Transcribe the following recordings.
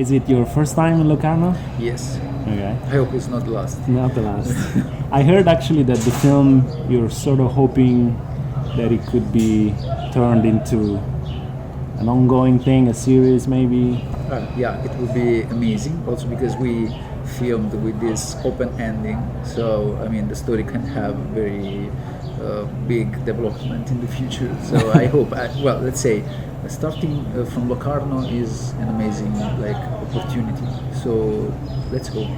Is it your first time in Locarno? Yes. Okay. I hope it's not the last. Not the last. I heard actually that the film, you're sort of hoping that it could be turned into an ongoing thing, a series maybe. Yeah, it would be amazing. Also because we filmed with this open ending, so I mean the story can have very big development in the future. So I hope. Well, let's say starting from Locarno is an amazing opportunity. So let's hope.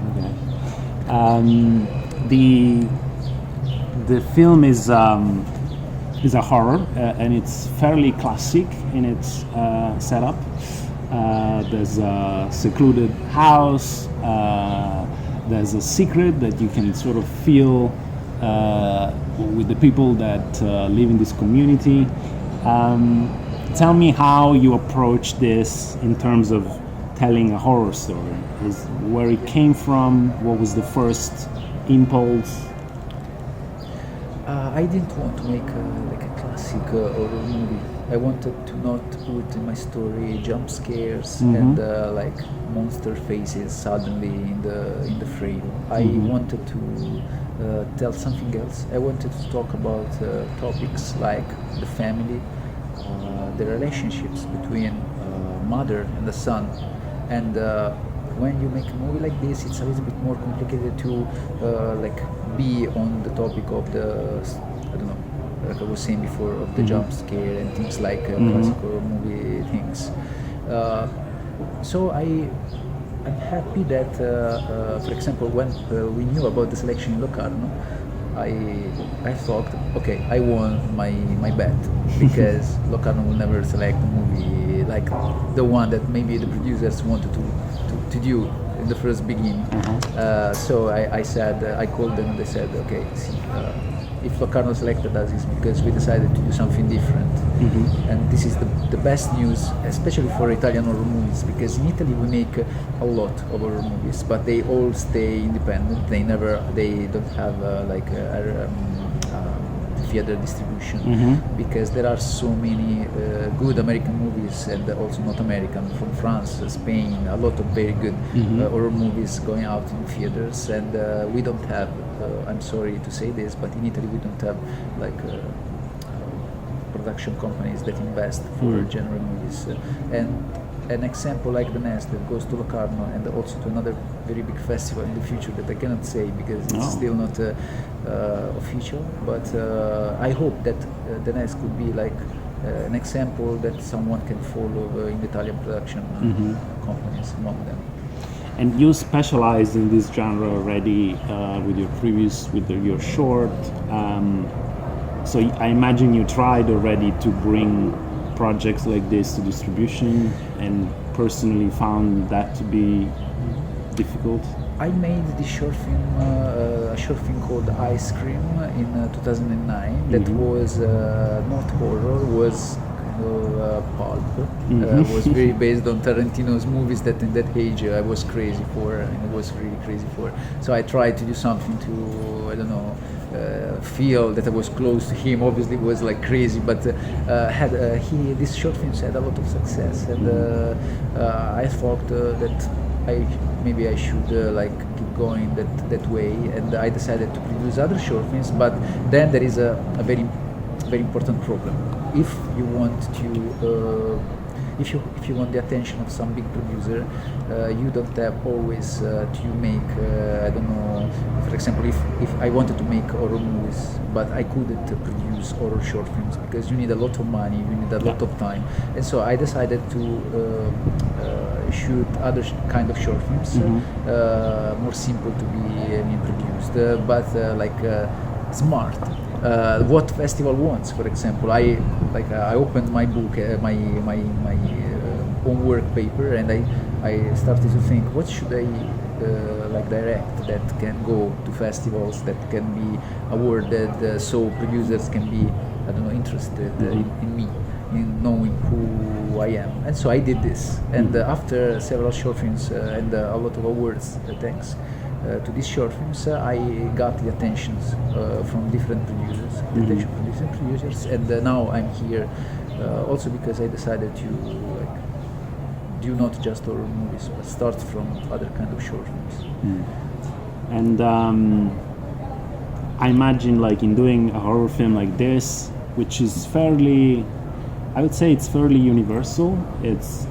Okay. The film is a horror and it's fairly classic in its setup. There's a secluded house. There's a secret that you can sort of feel with the people that live in this community. Tell me how you approach this in terms of telling a horror story. Where it came from? What was the first impulse? I didn't want to make a classic horror movie. I wanted to not put in my story jump scares and monster faces suddenly in the frame. I wanted to tell something else. I wanted to talk about topics like the family, the relationships between mother and the son, and when you make a movie like this, it's a little bit more complicated to be on the topic of the, I don't know, like I was saying before, of the jump scare and things like classical movie things. So I'm happy that, for example, when we knew about the selection in Locarno, I thought, okay, I won my bet, because Locarno will never select a movie like the one that maybe the producers wanted to do in the first beginning. So I said, I called them and they said, okay, see, if Locarno selected us, it's because we decided to do something different. And this is the best news, especially for Italian horror movies, because in Italy we make a lot of horror movies, but they all stay independent. They don't have theater distribution, because there are so many good American movies, and also not American, from France, Spain, a lot of very good horror movies going out in theaters, and we don't have, I'm sorry to say this, but in Italy we don't have production companies that invest for genre movies. And an example like The Nest that goes to Locarno and also to another very big festival in the future that I cannot say because it's still not official, but I hope that The Nest could be like an example that someone can follow in the Italian production companies among them. And you specialized in this genre already with your short. So I imagine you tried already to bring projects like this to distribution, and personally found that to be difficult. I made this short film, a short film called Ice Cream in 2009. That was not horror, was pulp. Was very based on Tarantino's movies that in that age I was crazy for, and I was really crazy for. So I tried to do something to, I don't know, feel that I was close to him. Obviously it was like crazy, but this short film had a lot of success, and I thought that maybe I should keep going that way, and I decided to produce other short films. But then there is a very very important problem. If you want to if you want the attention of some big producer, you don't have always to make I don't know, for example, if I wanted to make horror movies but I couldn't produce horror short films because you need a lot of money, you need a lot of time, and so I decided to shoot other kind of short films, more simple to be produced, but smart. What festival wants, for example, I opened my book, my own work paper, and I started to think, what should I direct that can go to festivals, that can be awarded, so producers can be, I don't know, interested in me, in knowing who I am. And so I did this, and after several short films and a lot of awards, thanks to these short films, I got the attentions from different producers, and now I'm here also because I decided to do not just horror movies, but start from other kind of short films. And I imagine, like, in doing a horror film like this, which is fairly, I would say it's fairly universal. It's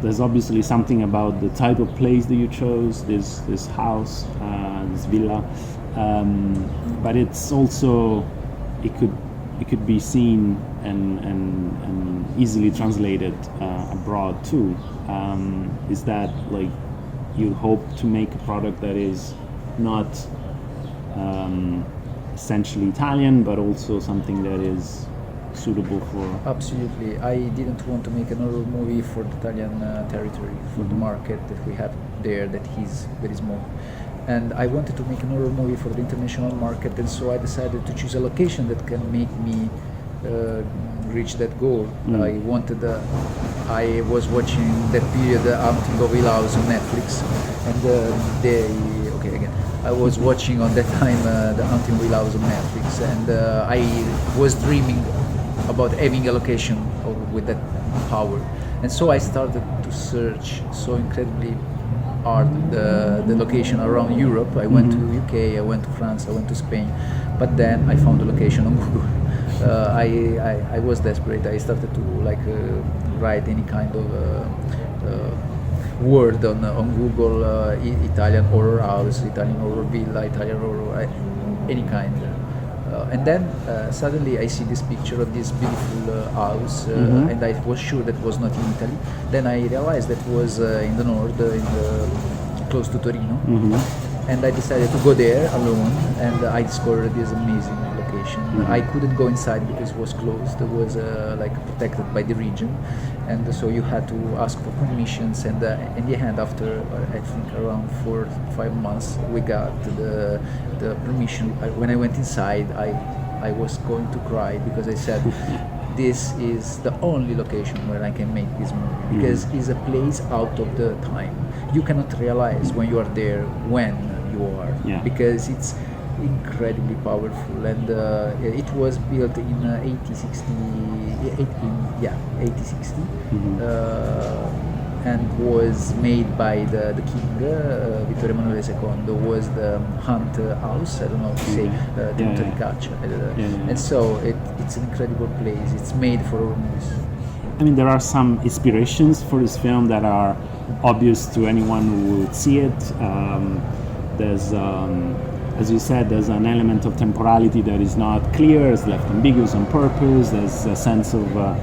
there's obviously something about the type of place that you chose, this house, this villa, but it's also, it could be seen and easily translated abroad too. Is that, like, you hope to make a product that is not essentially Italian, but also something that is suitable for... Absolutely. I didn't want to make an horror movie for the Italian territory, for the market that we have there, that is very small. And I wanted to make an horror movie for the international market, and so I decided to choose a location that can make me reach that goal. I was watching that period, Haunting of Hill House on Netflix, and I was watching on that time the Haunting of Hill House on Netflix, and I was dreaming about having a location with that power, and so I started to search so incredibly hard the location around Europe. I went to UK, I went to France, I went to Spain, but then I found the location on Google. I was desperate. I started to write any kind of word on Google, Italian horror house, Italian horror villa, Italian horror, any kind. And then suddenly I see this picture of this beautiful house, and I was sure that was not in Italy. Then I realized that was in the north, close to Torino, and I decided to go there alone, and I discovered this amazing location. I couldn't go inside because it was closed. It was protected by the region, and so you had to ask for permissions. And in the end, after I think around 4 or 5 months, we got the permission. When I went inside, I was going to cry because I said, this is the only location where I can make this movie, because it's a place out of the time. You cannot realize when you are there when you are, because it's incredibly powerful, and it was built in 1860, and was made by the king, Vittorio Emanuele II, was the hunt house, I don't know how to say, tenuta di caccia, and so it's an incredible place. It's made for horror movies. I mean, there are some inspirations for this film that are obvious to anyone who would see it. There's as you said, there's an element of temporality that is not clear, it's left ambiguous on purpose. There's a sense of a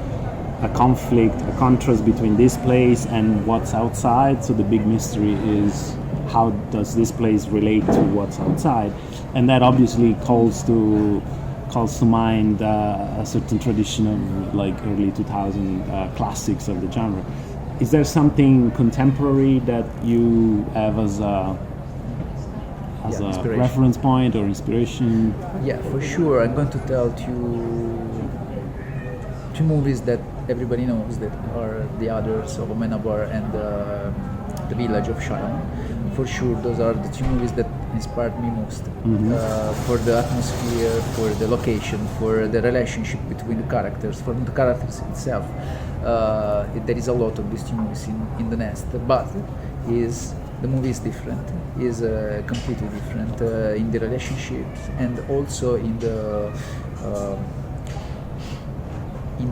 conflict, a contrast between this place and what's outside. So the big mystery is, how does this place relate to what's outside? And that obviously calls to mind a certain tradition of early 2000 classics of the genre. Is there something contemporary that you have as a reference point or inspiration? Yeah, for sure. I'm going to tell two movies that everybody knows, that are The Others of Amenabar and The Village of Shyamalan. For sure, those are the two movies that inspired me most, for the atmosphere, for the location, for the relationship between the characters, for the characters itself. There is a lot of these two movies in the nest, but the movie is different, is completely different in the relationships, and also in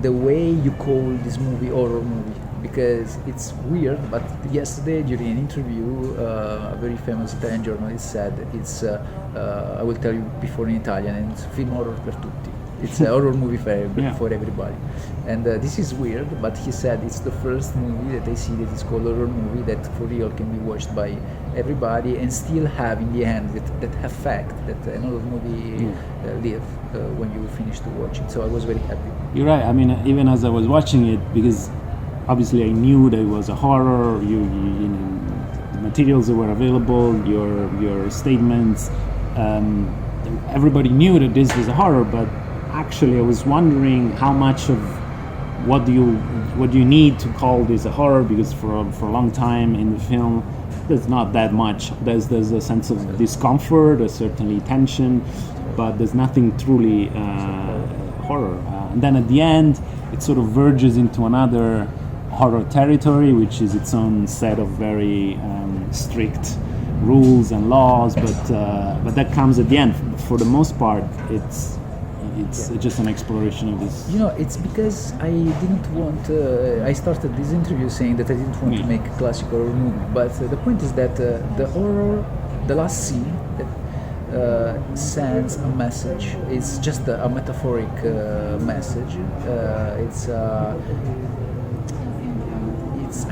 the way you call this movie horror movie, because it's weird. But yesterday during an interview, a very famous Italian journalist said it's I will tell you before in Italian, and it's film horror per tutti. It's a horror movie for everybody, and this is weird, but he said it's the first movie that I see that is called horror movie that for real can be watched by everybody and still have in the end that effect that an horror movie leave when you finish to watch it. So I was very happy. You're right. I mean, even as I was watching it, because obviously I knew that it was a horror. You know, the materials that were available, your statements. Everybody knew that this was a horror, but actually I was wondering how much of what do you need to call this a horror, because for a long time in the film there's not that much. There's a sense of discomfort, there's certainly tension, but there's nothing truly horror. And then at the end it sort of verges into another horror territory, which is its own set of very strict rules and laws, but that comes at the end. For the most part, it's just an exploration of this. You know, it's because I didn't want. I started this interview saying that I didn't want to make a classic horror movie, but the point is that the horror, the last scene, sends a message. It's just a metaphoric message.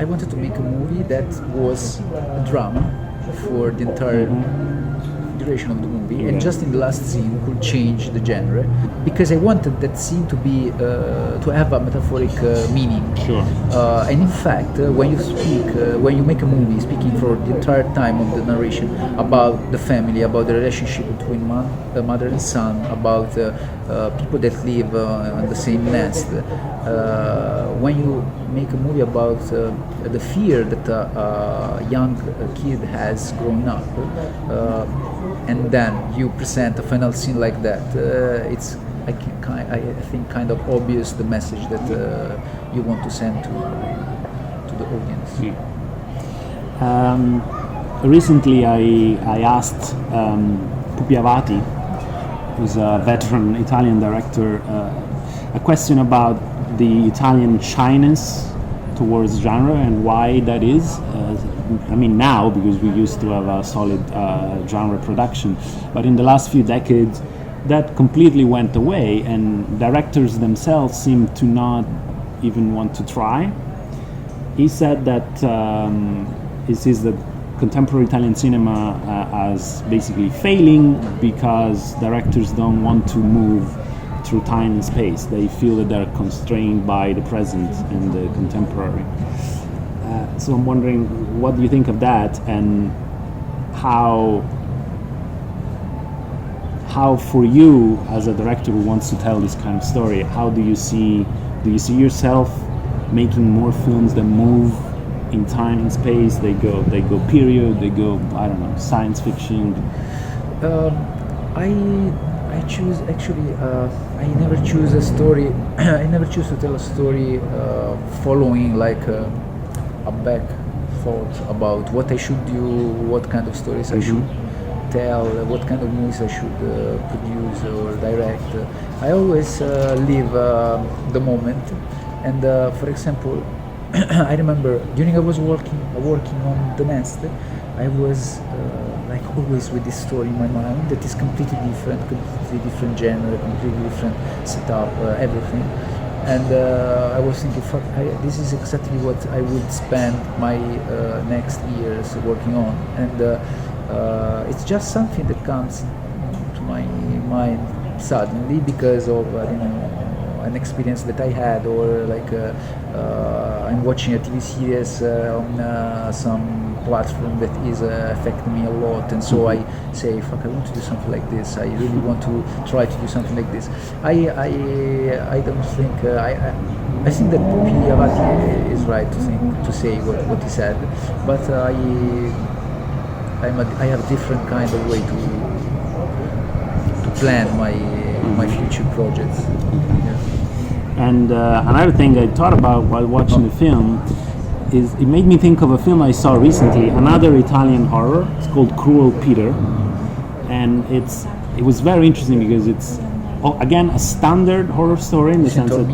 I wanted to make a movie that was a drama for the entire duration of the movie, and just in the last scene could change the genre, because I wanted that scene to be to have a metaphoric meaning. Sure. And in fact, when you speak, when you make a movie, speaking for the entire time of the narration about the family, about the relationship between mother and son, about people that live on the same nest. When you make a movie about the fear that a young kid has growing up, and then you present a final scene like that, it's I think kind of obvious the message that you want to send to the audience. Recently, I asked Pupi Avati, who's a veteran Italian director, a question about the Italian shyness towards genre and why that is. I mean, now, because we used to have a solid genre production, but in the last few decades that completely went away, and directors themselves seem to not even want to try. He said that he sees that contemporary Italian cinema as basically failing because directors don't want to move through time and space. They feel that they're constrained by the present and the contemporary. So I'm wondering, what do you think of that, and how for you as a director who wants to tell this kind of story, how do you see yourself making more films that move in time and space? They go period, they go, I don't know, science fiction. I choose actually. I never choose a story. I never choose to tell a story following like a back thought about what I should do, what kind of stories I should tell, what kind of movies I should produce or direct. I always live the moment, and for example, I remember during I was working on The Nest, I was like always with this story in my mind that is completely different genre, completely different setup, everything. And I was thinking, fuck, this is exactly what I would spend my next years working on. And it's just something that comes to my mind suddenly because of an experience that I had, or like I'm watching a TV series on some platform that is affecting me a lot, and so I say, fuck, I want to do something like this. I really want to try to do something like this. I don't think I think that Pupi Avati is right to say what he said, but I have a different kind of way to plan my future projects. And another thing I thought about while watching the film is it made me think of a film I saw recently, another Italian horror. It's called Cruel Peter, and it was very interesting because it's again a standard horror story in the sense that,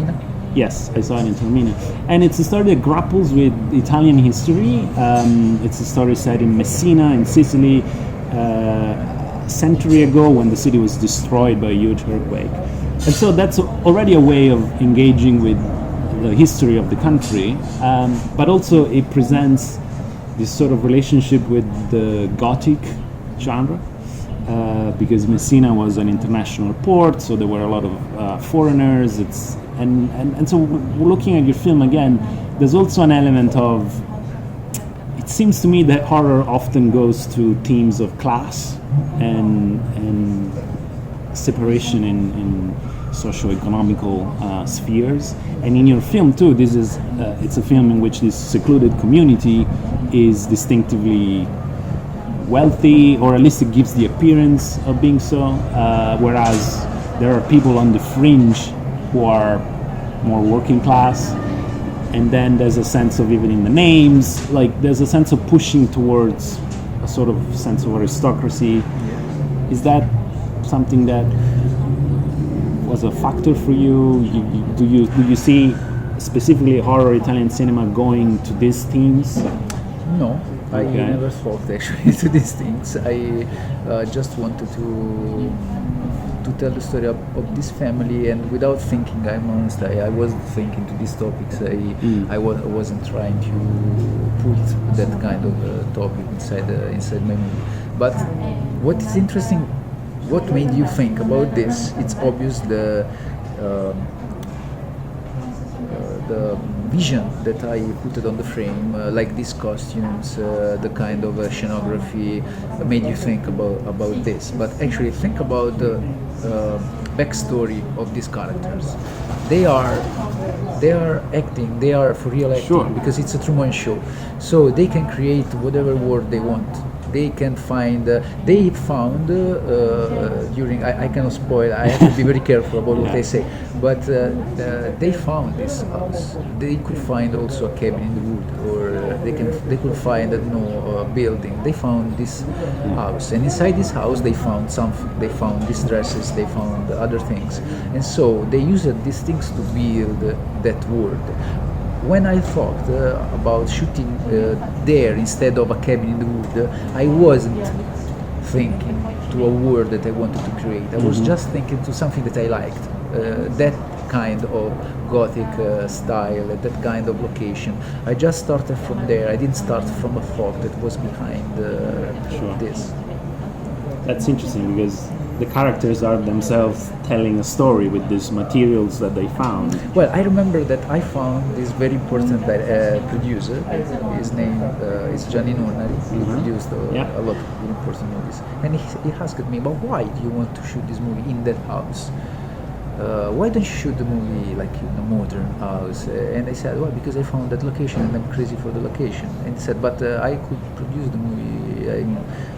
yes, I saw it in Taormina, and it's a story that grapples with Italian history. It's a story set in Messina in Sicily a century ago when the city was destroyed by a huge earthquake. And so that's already a way of engaging with the history of the country, but also it presents this sort of relationship with the Gothic genre, because Messina was an international port, so there were a lot of foreigners. And so looking at your film again, there's also an element of, it seems to me that horror often goes to themes of class and separation in socio-economical spheres, and in your film too, this is it's a film in which this secluded community is distinctively wealthy, or at least it gives the appearance of being so, whereas there are people on the fringe who are more working class. and then there's a sense of, even in the names, like there's a sense of pushing towards a sort of sense of aristocracy. Is that something that was a factor for you? Do you see specifically horror Italian cinema going to these themes? No, I Okay. never thought actually to these things. I just wanted to tell the story of this family, and without thinking, I'm honest, I wasn't thinking to these topics. I wasn't trying to put that kind of topic inside my movie. But what is interesting, what made you think about this? It's obvious the vision that I put it on the frame, like these costumes, the kind of scenography, made you think about this. But actually, think about the backstory of these characters. They are acting. They are for real acting, Sure. because it's a Truman Show. So they can create whatever world they want. They can find. They found during. I cannot spoil. I have to be very careful about what I say. But they found this house. They could find also a cabin in the wood, or they could find a building. They found this house, and inside this house they found something. They found these dresses. They found other things, and so they used these things to build that world. When I thought about shooting there instead of a cabin in the wood, I wasn't thinking to a world that I wanted to create. I was just thinking to something that I liked, that kind of Gothic style, that kind of location. I just started from there. I didn't start from a thought that was behind Sure. this. That's interesting, because the characters are themselves telling a story with these materials that they found. Well, I remember that I found this very important producer. His name is Gianni Nonnari. He produced a lot of very important movies. And he asked me, but why do you want to shoot this movie in that house? Why don't you shoot the movie like in a modern house? And I said, well, because I found that location and I'm crazy for the location. And he said, but I could produce the movie.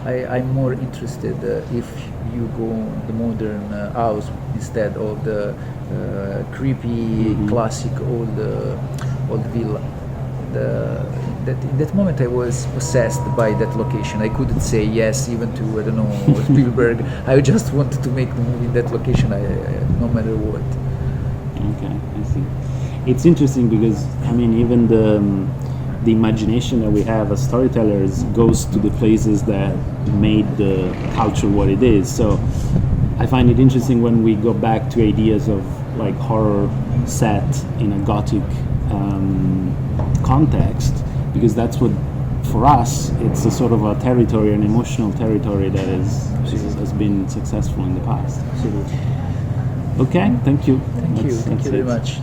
I'm more interested if you go the modern house instead of the creepy, classic old villa. In that moment I was possessed by that location. I couldn't say yes even to, I don't know, Spielberg. I just wanted to make the movie in that location, no matter what. Okay, I see. It's interesting because, I mean, even the imagination that we have as storytellers goes to the places that made the culture what it is. So I find it interesting when we go back to ideas of like horror set in a Gothic context, because that's what, for us, it's a sort of a territory, an emotional territory that has been successful in the past. Absolutely. Okay, thank you. Thank you That's very it. much.